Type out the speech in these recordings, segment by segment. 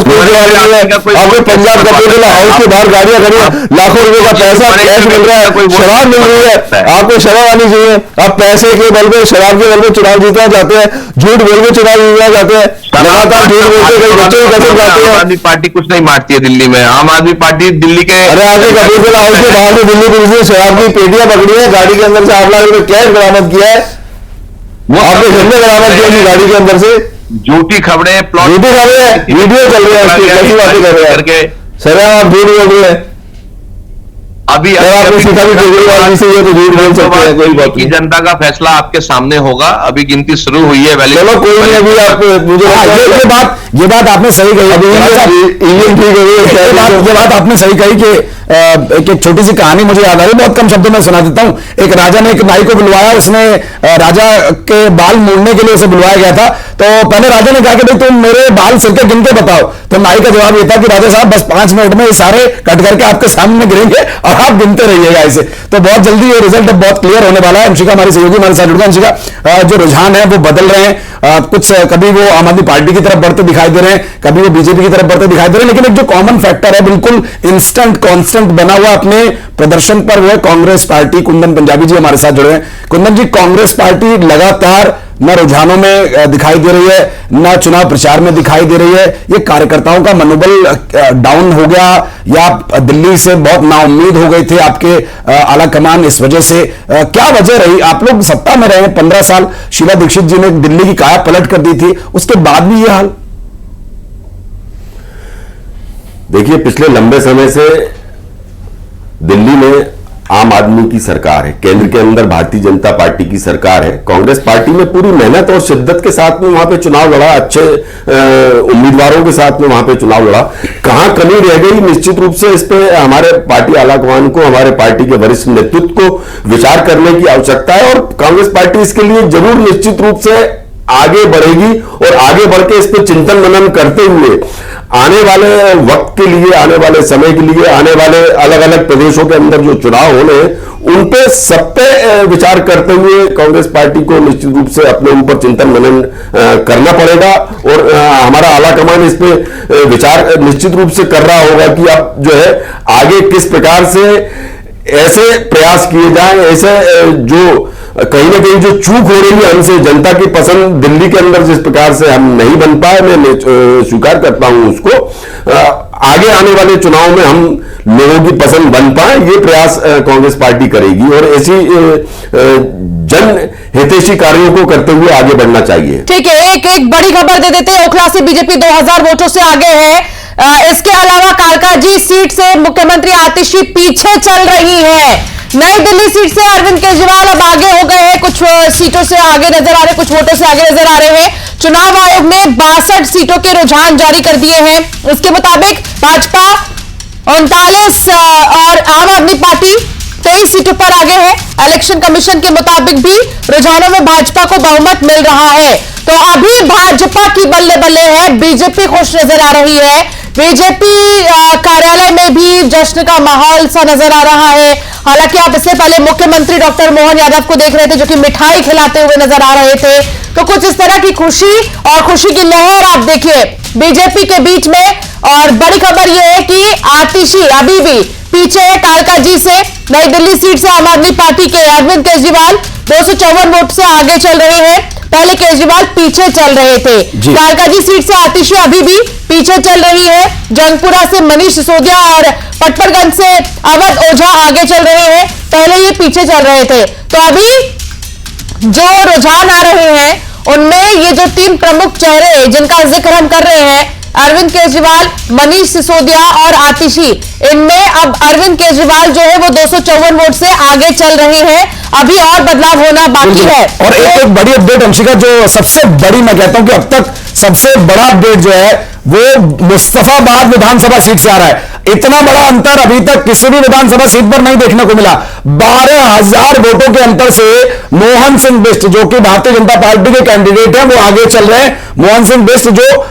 Speed चला रही है, आपके पंजाब कपूरथला हाउस के बाहर गाड़ियां खड़ी है, लाखों रुपए का पैसा कैश मिल रहा है, शराब मिल रही है, आपको शराब आनी चाहिए। आप पैसे के बल पे, शराब के बल पे चुनाव जीतना चाहते हैं, झूठ बोल के चुनाव जीतना चाहते हैं, लगातार झूठ बोल के कई बच्चों को कसम खाते हैं। आम आदमी पार्टी कुछ नहीं मारती है दिल्ली में। आम आदमी पार्टी दिल्ली के, अरे आपने कपूरथला हाउस के बाहर से दिल्ली पुलिस ने शराब की पेटियां पकड़ी है, गाड़ी के अंदर से 8 लाख रुपए कैश बरामद किया है, वो आपने झंडे बरामद किया है गाड़ी के अंदर से। झूठी खबरें, झूठी खबरें, वीडियो चल रही है उसकी, कैसी बातें कर रहे हैं सर, आप झूठ बोल रहे हैं। अभी आपने सीखा भी केजरीवाल जी से, ये तो झूठ बोल सकते हैं, कोई बात की नहीं। जनता का फैसला आपके सामने होगा। अभी गिनती शुरू हुई है। चलो कोई नहीं, अभी आप मुझे ये बात आपने सही कही, ये बात आपने सही कही कि एक छोटी सी कहानी मुझे याद आ रही, बहुत कम शब्दों में सुना देता हूं। एक राजा ने एक नाई को बुलवाया, उसने राजा के बाल मोड़ने के लिए उसे बुलवाया गया था। तो पहले राजा ने कहा कि भाई तुम मेरे बाल सिर के गिन के बताओ। तो नाई का जवाब ये था कि राजा साहब बस 5 मिनट में ये सारे कट करके आपके सामने गिरेंगे और आप गिनते रहिएगा इसे। तो बहुत जल्दी ये रिजल्ट बहुत क्लियर होने वाला है। अंशिका हमारी सहयोगी हमारे साथ जुड़ गए। अंशिका, जो रुझान है वो बदल रहे हैं, कुछ कभी वो आम आदमी पार्टी की तरफ बढ़ते दिखाई दे रहे हैं, कभी वो बीजेपी की तरफ बढ़ते दिखाई दे रहे हैं, लेकिन एक जो कॉमन फैक्टर है, बिल्कुल इंस्टेंट कांस्टेंट बना हुआ अपने प्रदर्शन पर, वो है कांग्रेस पार्टी। कुंदन पंजाबी जी हमारे साथ जुड़े हैं। कुंदन जी, कांग्रेस पार्टी लगातार न रुझानों में दिखाई दे रही है, न चुनाव प्रचार में दिखाई दे रही है। ये कार्यकर्ताओं का मनोबल डाउन हो गया, या दिल्ली से बहुत नाउम्मीद हो गए थे आपके आला कमान इस वजह से? क्या वजह रही? आप लोग सत्ता में रहे 15 साल, शीला दीक्षित जी ने दिल्ली की काया पलट कर दी थी, उसके बाद भी ये हाल। देखिए, पिछले लंबे समय से दिल्ली में आम आदमी की सरकार है, केंद्र के अंदर भारतीय जनता पार्टी की सरकार है। कांग्रेस पार्टी में पूरी मेहनत और शिद्दत के साथ में वहां पे चुनाव लड़ा, अच्छे उम्मीदवारों के साथ में वहां पे चुनाव लड़ा। कहां कमी रह गई, निश्चित रूप से इस पे हमारे पार्टी आलाकमान को, हमारे पार्टी के वरिष्ठ नेतृत्व को विचार करने की आवश्यकता है। और कांग्रेस पार्टी इसके लिए जरूर निश्चित रूप से आगे बढ़ेगी और आगे बढ़ के इस पर चिंतन मनन करते हुए आने वाले वक्त के लिए, आने वाले समय के लिए, आने वाले अलग अलग प्रदेशों के अंदर जो चुनाव होने हैं उन पे सब पे विचार करते हुए कांग्रेस पार्टी को निश्चित रूप से अपने ऊपर चिंतन मनन करना पड़ेगा। और हमारा आला कमान इस पे विचार निश्चित रूप से कर रहा होगा कि अब जो है आगे किस प्रकार से ऐसे प्रयास किए जाएं, ऐसे जो कहीं ना कहीं जो चूक हो रही है हमसे, जनता की पसंद दिल्ली के अंदर जिस प्रकार से हम नहीं बन पाए, मैं स्वीकार करता हूं उसको, आगे आने वाले चुनाव में हम लोगों की पसंद बन पाए, ये प्रयास कांग्रेस पार्टी करेगी। और ऐसी जन हितैषी कार्यों को करते हुए आगे बढ़ना चाहिए। ठीक है, एक बड़ी खबर दे देते हैं। ओखला से बीजेपी 2000 वोटों से आगे है। इसके अलावा कालकाजी सीट से मुख्यमंत्री आतिशी पीछे चल रही है। नई दिल्ली सीट से अरविंद केजरीवाल अब आगे हो गए हैं, कुछ सीटों से आगे नजर आ रहे, कुछ वोटों से आगे नजर आ रहे हैं। चुनाव आयोग ने 62 सीटों के रुझान जारी कर दिए हैं। उसके मुताबिक भाजपा 39 और आम आदमी पार्टी 23 सीटों पर आगे है। इलेक्शन कमीशन के मुताबिक भी रुझानों में भाजपा को बहुमत मिल रहा है। तो अभी भाजपा की बल्ले बल्ले है, बीजेपी खुश नजर आ रही है। बीजेपी कार्यालय में भी जश्न का माहौल सा नजर आ रहा है। हालांकि आप इससे पहले मुख्यमंत्री डॉक्टर मोहन यादव को देख रहे थे, जो कि मिठाई खिलाते हुए नजर आ रहे थे। तो कुछ इस तरह की खुशी और खुशी की लहर आप देखिए बीजेपी के बीच में। और बड़ी खबर यह है कि आतिशी अभी भी पीछे है कालकाजी से। नई दिल्ली सीट से आम आदमी पार्टी के अरविंद केजरीवाल 254 वोट से आगे चल रहे हैं। पहले केजरीवाल पीछे चल रहे थे। कालकाजी सीट से आतिशी अभी भी पीछे चल रही है। जंगपुरा से मनीष सिसोदिया और पटपरगंज से अवध ओझा आगे चल रहे हैं, पहले ये पीछे चल रहे थे। तो अभी जो रुझान आ रहे हैं उनमें ये जो 3 प्रमुख चेहरे जिनका जिक्र हम कर रहे हैं, अरविंद केजरीवाल, मनीष सिसोदिया और आतिशी, इनमें अब अरविंद केजरीवाल जो है वो 254 वोट से आगे चल रहे हैं। अभी और बदलाव होना बाकी है। और एक बड़ी अपडेट अंशिका, जो सबसे बड़ी मैं कहता हूं कि अब तक सबसे बड़ा अपडेट जो है वो मुस्तफाबाद विधानसभा सीट से आ रहा है। इतना बड़ा अंतर अभी तक किसी भी विधानसभा सीट पर नहीं देखने को मिला। 12,000 वोटों के अंतर से मोहन सिंह बिष्ट, जो कि भारतीय जनता पार्टी के कैंडिडेट हैं, वो आगे चल रहे हैं। मोहन सिंह बिष्ट जो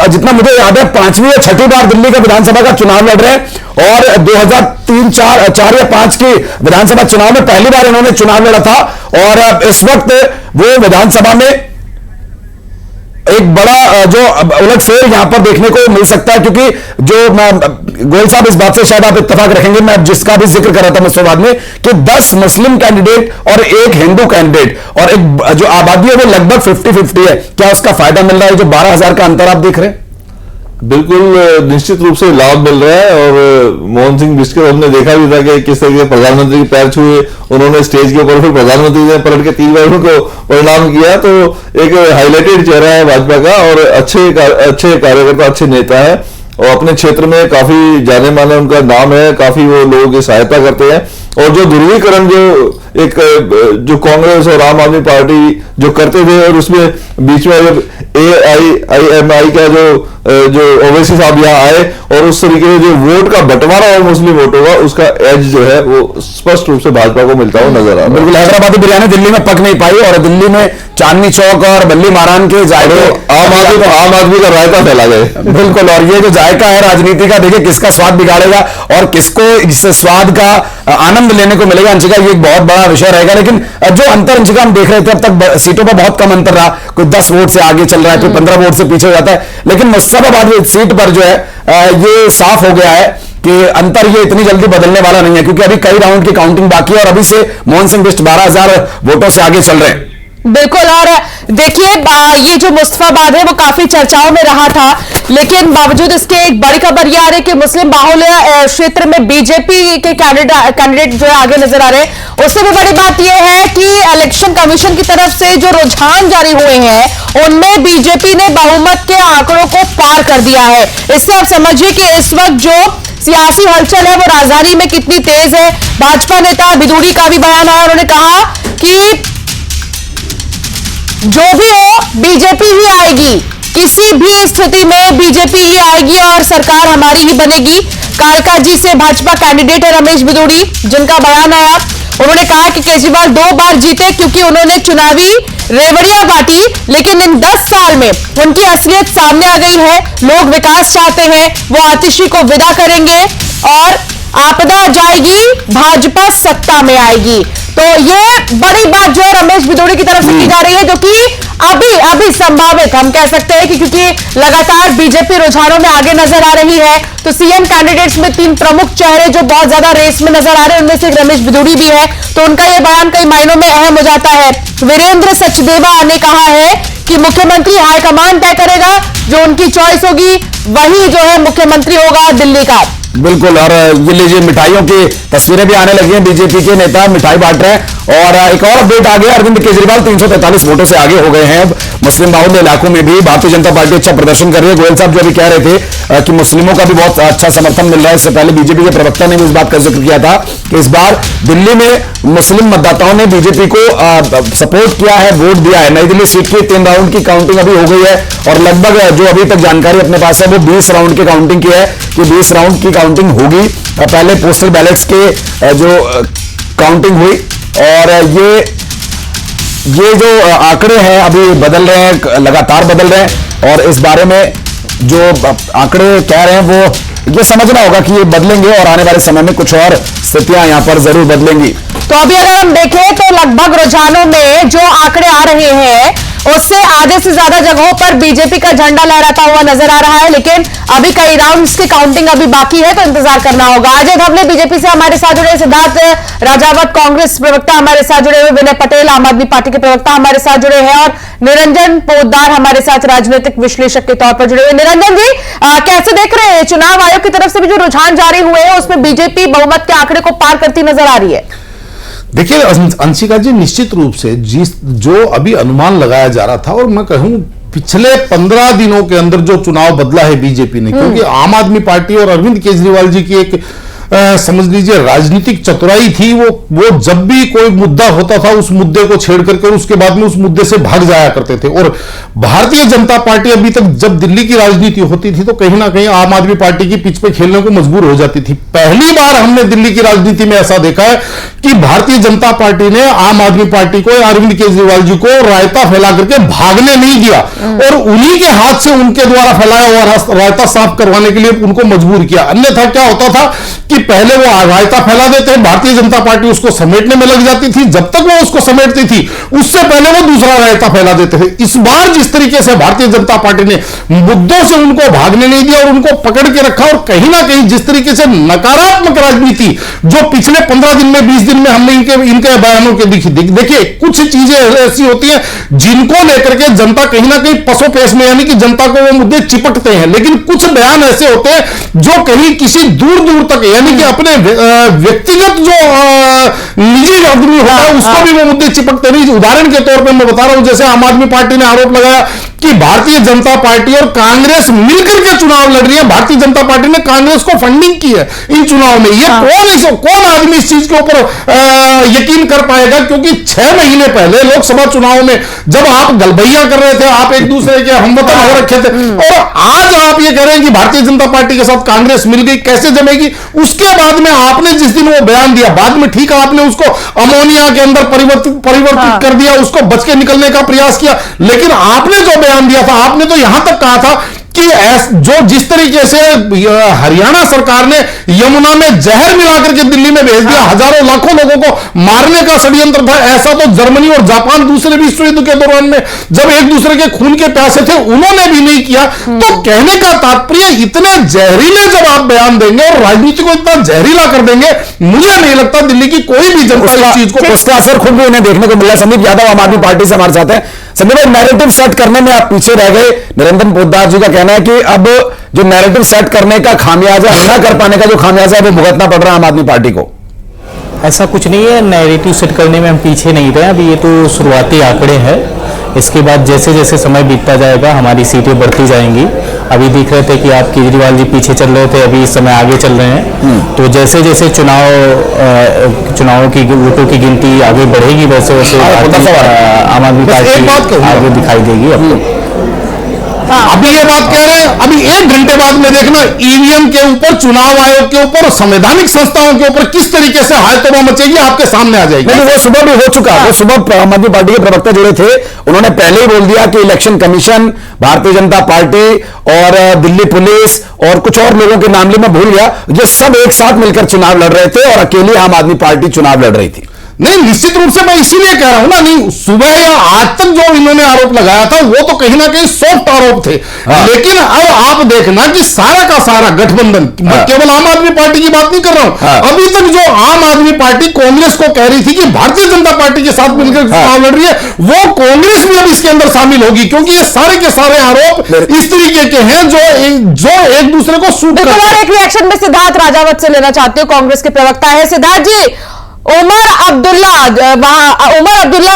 जितना मुझे याद है 5वीं या 6ठी बार दिल्ली का विधानसभा का चुनाव लड़ रहे हैं और 2003, 4 या 5 की विधानसभा चुनाव में पहली बार इन्होंने चुनाव लड़ा था। और इस वक्त वो विधानसभा में एक बड़ा जो उलटफेर यहां पर देखने को मिल सकता है, क्योंकि जो गोयल साहब इस बात से शायद आप इत्तेफाक रखेंगे, मैं जिसका भी जिक्र कर रहा था मुझसे बाद में, कि 10 मुस्लिम कैंडिडेट और एक हिंदू कैंडिडेट और एक जो आबादी है वो लगभग 50-50 है। क्या उसका फायदा मिल रहा है जो 12,000 का अंतर आप देख रहे हैं? बिल्कुल निश्चित रूप से लाभ मिल रहा है। और मोहन सिंह बिस्किट हमने देखा भी था कि किस तरीके से प्रधानमंत्री के पैर छुए उन्होंने स्टेज के ऊपर, फिर प्रधानमंत्री ने पलट के 3 बार उनको प्रणाम किया। तो एक हाईलाइटेड चेहरा है भाजपा का और अच्छे कार्यकर्ता, अच्छे नेता है और अपने क्षेत्र में काफी जाने माने उनका नाम है, काफी वो लोगों की सहायता करते हैं। और जो ध्रुवीकरण जो कांग्रेस और आम आदमी पार्टी जो करते थे, और उसमें बीच में जब AIMI का जो ओवैसी साहब यहाँ आए और उस तरीके से जो वोट का बंटवारा और मुस्लिम वोटों का, उसका एज जो है वो स्पष्ट रूप से भाजपा को मिलता हुआ नजर आ रहा है। बिल्कुल, हैदराबादी बिरयानी दिल्ली में पक नहीं पाई और दिल्ली में चांदनी चौक और बल्ली मारान के जायके आम आदमी का रायता फैला गए। बिल्कुल, और ये जो जायका है राजनीति का, देखिए किसका स्वाद बिगाड़ेगा और किसको इस स्वाद का आनंद लेने को मिलेगा। अंशिका, ये एक बहुत बड़ा विषय रहेगा। लेकिन जो अंतर अंशिका हम देख रहे थे, अब तक सीटों पर बहुत कम अंतर रहा, कोई 10 वोट से आगे चल रहा है, कोई 15 वोट से पीछे हो जाता है। लेकिन मुस्तफाबाद सीट पर जो है ये साफ हो गया है कि अंतर ये इतनी जल्दी बदलने वाला नहीं है, क्योंकि अभी कई राउंड की काउंटिंग बाकी है और अभी से मोहन सिंह बिष्ट 12,000 वोटों से आगे चल रहे हैं। बिल्कुल, और देखिए ये जो मुस्तफाबाद है वो काफी चर्चाओं में रहा था, लेकिन बावजूद इसके एक बड़ी खबर ये आ रही है कि मुस्लिम बाहुल्य क्षेत्र में बीजेपी के कैंडिडेट जो है आगे नजर आ रहे हैं। उससे भी बड़ी बात यह है कि इलेक्शन कमीशन की तरफ से जो रुझान जारी हुए हैं उनमें बीजेपी ने बहुमत के आंकड़ों को पार कर दिया है। इससे आप समझिए कि इस वक्त जो सियासी हलचल है वो राजधानी में कितनी तेज है। भाजपा नेता बिदुड़ी का भी बयान आया, उन्होंने कहा कि जो भी हो बीजेपी ही आएगी, किसी भी स्थिति में बीजेपी ही आएगी और सरकार हमारी ही बनेगी। कालका जी से भाजपा कैंडिडेट है रमेश बिदुड़ी, जिनका बयान आया, उन्होंने कहा कि केजरीवाल 2 बार जीते क्योंकि उन्होंने चुनावी रेवड़ियां बांटी, लेकिन इन 10 साल में उनकी असलियत सामने आ गई है। लोग विकास चाहते हैं, वो आतिशी को विदा करेंगे और आपदा जाएगी, भाजपा सत्ता में आएगी। तो ये बड़ी बात जो है रमेश बिदुड़ी की तरफ से की जा रही है, जो कि अभी संभावित हम कह सकते हैं कि क्योंकि लगातार बीजेपी रुझानों में आगे नजर आ रही है। तो सीएम कैंडिडेट्स में 3 प्रमुख चेहरे जो बहुत ज्यादा रेस में नजर आ रहे हैं, उनमें से एक रमेश बिदुड़ी भी है। तो उनका ये बयान कई मायनों में अहम हो जाता है। वीरेंद्र सचदेवा ने कहा है कि मुख्यमंत्री हाईकमान तय करेगा, जो उनकी चॉइस होगी वही जो है मुख्यमंत्री होगा दिल्ली का। बिल्कुल, और ये लीजिए मिठाइयों की तस्वीरें भी आने लगी हैं, बीजेपी के नेता मिठाई बांट रहे हैं। और एक और अपडेट आ गया, अरविंद केजरीवाल 343 वोटों से आगे हो गए हैं। अब मुस्लिम बाहुल्य इलाकों में भी भारतीय जनता पार्टी अच्छा प्रदर्शन कर रही है। गोयल साहब जो अभी कह रहे थे कि मुस्लिमों का भी बहुत अच्छा समर्थन मिल रहा है, इससे पहले बीजेपी के प्रवक्ता ने भी इस बात का जिक्र किया था कि इस बार दिल्ली में मुस्लिम मतदाताओं ने बीजेपी को सपोर्ट किया है, वोट दिया है। नई दिल्ली सीट की 3 राउंड की काउंटिंग अभी हो गई है और लगभग जो अभी तक जानकारी अपने पास है वो 20 राउंड की काउंटिंग की है कि 20 राउंड की काउंटिंग होगी। पहले पोस्टल बैलेट्स के जो काउंटिंग हुई और ये जो आंकड़े हैं अभी बदल रहे हैं, लगातार बदल रहे हैं। और इस बारे में जो आंकड़े कह रहे हैं वो ये समझना होगा कि ये बदलेंगे और आने वाले समय में कुछ और स्थितियां यहां पर जरूर बदलेंगी। तो अभी अगर हम देखें तो लगभग रुझानों में जो आंकड़े आ रहे हैं उससे आधे से ज्यादा जगहों पर बीजेपी का झंडा लहराता हुआ नजर आ रहा है, लेकिन अभी कई राउंड्स की काउंटिंग अभी बाकी है, तो इंतजार करना होगा। अजय धवले बीजेपी से हमारे साथ जुड़े, सिद्धार्थ राजावत कांग्रेस प्रवक्ता हमारे साथ जुड़े हुए, विनय पटेल आम आदमी पार्टी के प्रवक्ता हमारे साथ जुड़े हैं और निरंजन पोद्दार हमारे साथ राजनीतिक विश्लेषक के तौर पर जुड़े हुए। निरंजन जी, कैसे देख रहे हैं चुनाव आयोग की तरफ से भी जो रुझान जारी हुए हैं उसमें बीजेपी बहुमत के आंकड़े को पार करती नजर आ रही है? देखिए अंशिका जी, निश्चित रूप से जो अभी अनुमान लगाया जा रहा था, और मैं कहूं पिछले 15 दिनों के अंदर जो चुनाव बदला है बीजेपी ने, क्योंकि आम आदमी पार्टी और अरविंद केजरीवाल जी की एक समझ लीजिए राजनीतिक चतुराई थी। वो जब भी कोई मुद्दा होता था उस मुद्दे को छेड़ करके उसके बाद में उस मुद्दे से भाग जाया करते थे। और भारतीय जनता पार्टी अभी तक जब दिल्ली की राजनीति होती थी तो कहीं ना कहीं आम आदमी पार्टी की पिच पे खेलने को मजबूर हो जाती थी। पहली बार हमने दिल्ली की राजनीति में ऐसा देखा है कि भारतीय जनता पार्टी ने आम आदमी पार्टी को, अरविंद केजरीवाल जी को रायता फैला करके भागने नहीं दिया और उन्हीं के हाथ से उनके द्वारा फैलाया हुआ रायता साफ करवाने के लिए उनको मजबूर किया। अन्यथा क्या होता था कि पहले वो रायता फैला देते, भारतीय जनता पार्टी उसको समेटने में लग जाती थी, जब तक वो उसको समेटती थी उससे पहले वो दूसरा रायता फैला देते थे। इस बार जिस तरीके से भारतीय जनता पार्टी ने मुद्दों से उनको भागने नहीं दिया और उनको पकड़ के रखा, और कहीं ना कहीं जिस तरीके से नकारात्मक राजनीति जो पिछले 15 दिन में 20 दिन में हमने इनके बयानों के देखिए, कुछ चीजें ऐसी होती हैं जिनको लेकर के जनता कहीं ना कहीं पसोपेश में, यानी कि जनता को वो मुद्दे चिपकते हैं, लेकिन कुछ बयान ऐसे होते हैं जो कहीं किसी दूर दूर तक, यानी कि अपने व्यक्तिगत जो निजी आदमी होता है उसको भी वो मुद्दे चिपकते नहीं। उदाहरण के तौर पर मैं बता रहा हूं, जैसे आम आदमी पार्टी ने आरोप लगाया कि भारतीय जनता पार्टी और कांग्रेस मिलकर के चुनाव लड़ रही है, भारतीय जनता पार्टी ने कांग्रेस को फंडिंग की है इन चुनाव में। ये कौन आदमी इस चीज के ऊपर यकीन कर पाएगा? क्योंकि 6 महीने पहले लोकसभा चुनाव में जब आप गलबैया कर रहे थे, आप एक दूसरे के हमवतन हो रखे थे, और आज आप ये कह रहे हैं कि भारतीय जनता पार्टी के साथ कांग्रेस मिल गई, कैसे जमेगी? उसके बाद में आपने जिस दिन वो बयान दिया, बाद में ठीक है आपने उसको अमोनिया के अंदर परिवर्तित कर दिया, उसको बच के निकलने का प्रयास किया, लेकिन आपने जो बयान दिया था, आपने तो यहां तक कहा था कि जो जिस तरीके से हरियाणा सरकार ने यमुना में जहर मिलाकर के दिल्ली में भेज दिया, हजारों लाखों लोगों को मारने का षड्यंत्र था, ऐसा तो जर्मनी और जापान दूसरे विश्व युद्ध के दौरान में जब एक दूसरे के खून के प्यासे थे उन्होंने भी नहीं किया। तो कहने का तात्पर्य, इतने जहरीले जब आप बयान देंगे और राजनीति को इतना जहरीला कर देंगे, मुझे नहीं लगता दिल्ली की कोई भी जनता इस चीज को, उसका असर खुद भी उन्हें देखने को मिला। संदीप यादव आम आदमी पार्टी से हमारे साथ है। संदीप भाई, नैरेटिव सेट करने में आप पीछे रह गए। नरेंद्र पोद्दार जी का कहना है कि अब जो नैरेटिव सेट करने का खामियाजा, न कर पाने का जो खामियाजा है वो भुगतना पड़ रहा है आम आदमी पार्टी को। ऐसा कुछ नहीं है, नैरेटिव सेट करने में हम पीछे नहीं रहे। अभी ये तो शुरुआती आंकड़े हैं, इसके बाद जैसे जैसे समय बीतता जाएगा हमारी सीटें बढ़ती जाएंगी। अभी दिख रहे थे कि आप केजरीवाल जी पीछे चल रहे थे, अभी इस समय आगे चल रहे हैं। तो जैसे जैसे चुनावों की वोटों की गिनती आगे बढ़ेगी, वैसे वैसे आम आदमी पार्टी आगे दिखाई देगी आपको। अभी ये बात कह रहे हैं, अभी 1 घंटे बाद में देखना ईवीएम के ऊपर, चुनाव आयोग के ऊपर, संवैधानिक संस्थाओं के ऊपर किस तरीके से हायतोबा मचेगी आपके सामने आ जाएगी। नहीं, वो सुबह भी हो चुका। वो सुबह आम आदमी पार्टी के प्रवक्ता जुड़े थे, उन्होंने पहले ही बोल दिया कि election commission, Bharatiya Janata party और दिल्ली पुलिस और कुछ और लोगों के नाम मैं भूल गया, ये सब एक साथ मिलकर चुनाव लड़ रहे थे और अकेली आम आदमी पार्टी चुनाव लड़ रही थी। नहीं, निश्चित रूप से मैं इसीलिए कह रहा हूं ना, नहीं सुबह या आज तक जो इन्होंने आरोप लगाया था वो तो कहीं ना कहीं सॉफ्ट आरोप थे। लेकिन अब आप देखना कि सारा का सारा गठबंधन, मैं केवल आम आदमी पार्टी की बात नहीं कर रहा हूं, अभी तक जो आम आदमी पार्टी कांग्रेस को कह रही थी कि भारतीय जनता पार्टी के साथ मिलकर चुनाव लड़ रही है, वो कांग्रेस भी अब इसके अंदर शामिल होगी, क्योंकि ये सारे के सारे आरोप इस तरीके के हैं जो एक दूसरे को सूट करते हैं। एक रिएक्शन में सिद्धार्थ राजावत से लेना चाहती हूँ, कांग्रेस के प्रवक्ता है। सिद्धार्थ जी, उमर अब्दुल्ला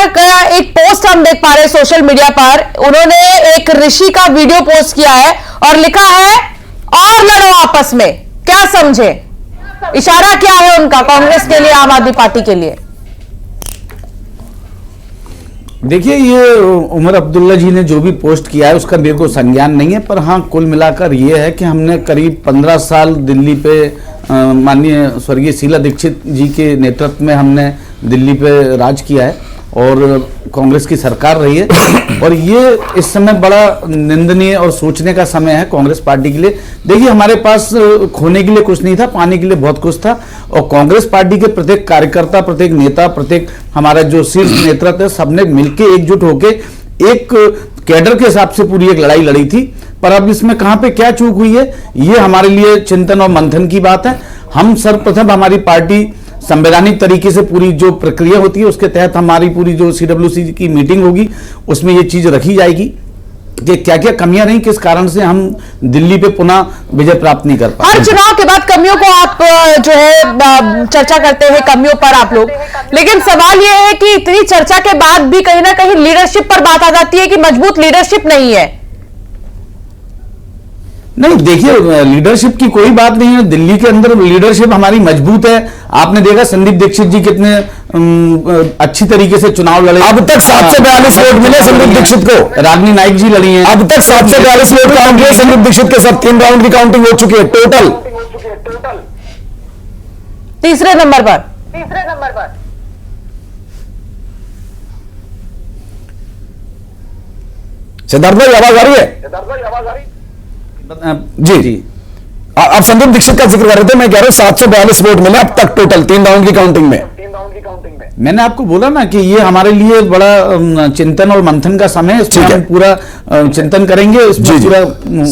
का एक पोस्ट हम देख पा रहे हैं सोशल मीडिया पर। उन्होंने एक ऋषि का वीडियो पोस्ट किया है और लिखा है और लड़ो आपस में। क्या समझे, इशारा क्या है उनका कांग्रेस के लिए, आम आदमी पार्टी के लिए? देखिए, ये उमर अब्दुल्ला जी ने जो भी पोस्ट किया है उसका मेरे को संज्ञान नहीं है, पर हाँ कुल मिलाकर ये है कि हमने करीब 15 साल दिल्ली पे माननीय स्वर्गीय शीला दीक्षित जी के नेतृत्व में हमने दिल्ली पे राज किया है और कांग्रेस की सरकार रही है। और ये इस समय बड़ा निंदनीय और सोचने का समय है कांग्रेस पार्टी के लिए। देखिए, हमारे पास खोने के लिए कुछ नहीं था, पाने के लिए बहुत कुछ था, और कांग्रेस पार्टी के प्रत्येक कार्यकर्ता, प्रत्येक नेता, प्रत्येक हमारा जो शीर्ष नेतृत्व है, सबने मिलकर एकजुट होकर एक कैडर के हिसाब से पूरी एक लड़ाई लड़ी थी। पर अब इसमें कहां पे क्या चूक हुई है, ये हमारे लिए चिंतन और मंथन की बात है। हम सर्वप्रथम हमारी पार्टी संवैधानिक तरीके से पूरी जो प्रक्रिया होती है उसके तहत हमारी पूरी जो CWC की मीटिंग होगी उसमें ये चीज रखी जाएगी कि क्या क्या कमियां रही, किस कारण से हम दिल्ली पे पुनः विजय प्राप्त नहीं कर पाए। हर चुनाव के बाद कमियों को आप जो है चर्चा करते हैं, कमियों पर आप लोग, लेकिन सवाल ये है कि इतनी चर्चा के बाद भी कहीं ना कहीं लीडरशिप पर बात आ जाती है कि मजबूत लीडरशिप नहीं है। नहीं, देखिए, लीडरशिप की कोई बात नहीं है, दिल्ली के अंदर लीडरशिप हमारी मजबूत है। आपने देखा संदीप दीक्षित जी कितने अच्छी तरीके से चुनाव लड़े। अब तक 742 वोट मिले संदीप दीक्षित को। रागिनी नाइक जी लड़ी हैं। अब तक 742 वोट काउंट हुए संदीप दीक्षित के साथ, 3 राउंड की काउंटिंग हो चुकी है टोटल। तीसरे नंबर पर तीसरे नंबर पर। सिद्धार्थ भाई आवाज आ रही है? जी जी। आप संदीप दीक्षित का जिक्र कर रहे थे, मैं कह रहा हूं 742 वोट मिले अब तक टोटल 3 राउंड की काउंटिंग में। मैंने आपको बोला ना कि ये हमारे लिए बड़ा चिंतन और मंथन का समय है, इसमें हम पूरा चिंतन करेंगे, इसमें पूरा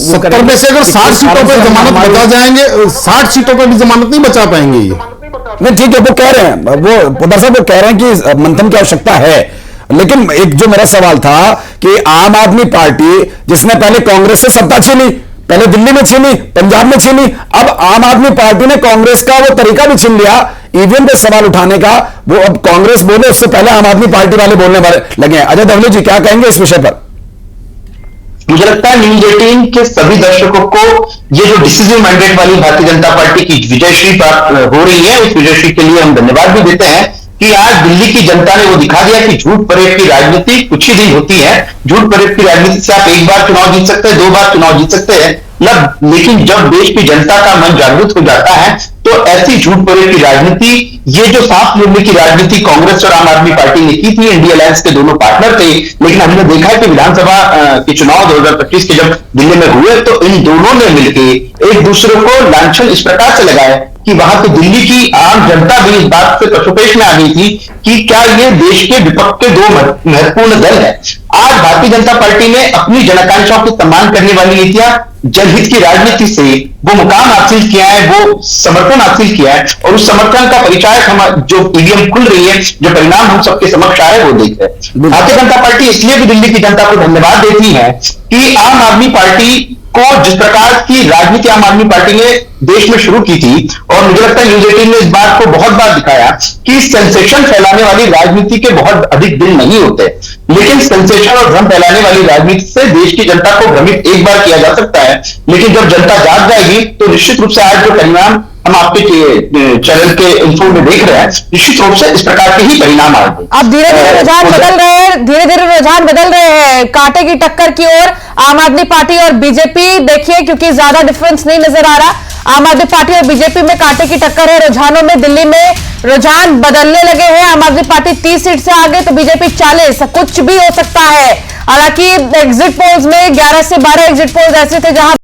70 में से अगर 60 सीटों पर जमानत बचा जाएंगे, 60 सीटों पर भी जमानत नहीं बचा पाएंगे ये। नहीं ठीक है, वो कह रहे हैं, वो पोद्दार साहब वो कह रहे हैं कि मंथन की आवश्यकता है, लेकिन एक जो मेरा सवाल था कि आम आदमी पार्टी जिसने पहले कांग्रेस से सत्ता छीनी, पहले दिल्ली में छीनी, पंजाब में छीनी, अब आम आदमी पार्टी ने कांग्रेस का वो तरीका भी छीन लिया ईवीएम पे सवाल उठाने का। वो अब कांग्रेस बोले उससे पहले आम आदमी पार्टी वाले बोलने वाले लगे हैं। अजय दवले जी क्या कहेंगे इस विषय पर? मुझे लगता है न्यूज 18 के सभी दर्शकों को ये जो डिसीजन मैंडेट वाली भारतीय जनता पार्टी की विजयश्री प्राप्त हो रही है, उस विजयश्री के लिए हम धन्यवाद भी देते हैं कि आज दिल्ली की जनता ने वो दिखा दिया कि झूठ परेड की राजनीति कुछ ही नहीं होती है। झूठ परेड की राजनीति से आप एक बार चुनाव जीत सकते हैं, 2 बार चुनाव जीत सकते हैं, लेकिन जब देश की जनता का मन जागृत हो जाता है तो ऐसी झूठ परेड की राजनीति, ये जो सांस लेने की राजनीति कांग्रेस और आम आदमी पार्टी ने की थी, इंडिया अलायंस के दोनों पार्टनर थे, लेकिन हमने देखा है कि विधानसभा के चुनाव 2025 के जब दिल्ली में हुए तो इन दोनों ने मिलकर एक दूसरे को लांछन इस प्रकार से लगाया कि वहां तो दिल्ली की आम जनता भी इस बात से पशुपेश में आ गई थी कि क्या ये देश के विपक्ष के 2 महत्वपूर्ण दल है। आज भारतीय जनता पार्टी ने अपनी जनाकांक्षाओं को सम्मान करने वाली नीतियां, जनहित की राजनीति से वो मुकाम हासिल किया है, वो समर्थन हासिल किया है, और उस समर्थन का परिचायक हम जो ईवीएम खुल रही है, जो परिणाम हम सबके समक्ष आए वो देख रहे हैं। भारतीय जनता पार्टी इसलिए भी दिल्ली की जनता को धन्यवाद देती है कि आम आदमी पार्टी को जिस प्रकार की राजनीति आम आदमी पार्टी ने देश में शुरू की थी, और मुझे लगता है न्यूज 18 ने इस बात को बहुत बार दिखाया कि सेंसेशन फैलाने वाली राजनीति के बहुत अधिक दिन नहीं होते, लेकिन सेंसेशन और भ्रम फैलाने वाली राजनीति से देश की जनता को भ्रमित एक बार किया जा सकता है, लेकिन जब जनता जाग जाएगी तो निश्चित रूप से आज जो परिणाम हम आपके चैनल के इन्फो में देख रहे हैं, निश्चित रूप से इस प्रकार के ही परिणाम आएंगे। अब धीरे धीरे रुझान बदल रहे हैं, धीरे धीरे रुझान बदल रहे हैं कांटे की टक्कर की ओर, आम आदमी पार्टी और बीजेपी। देखिए क्योंकि ज्यादा डिफरेंस नहीं नजर आ रहा, आम आदमी पार्टी और बीजेपी में कांटे की टक्कर है। रुझानों में दिल्ली में रुझान बदलने लगे हैं, आम आदमी पार्टी 30 सीट से आगे तो बीजेपी 40, कुछ भी हो सकता है। हालांकि एग्जिट पोल्स में 11 से 12 एग्जिट पोल्स ऐसे थे जहां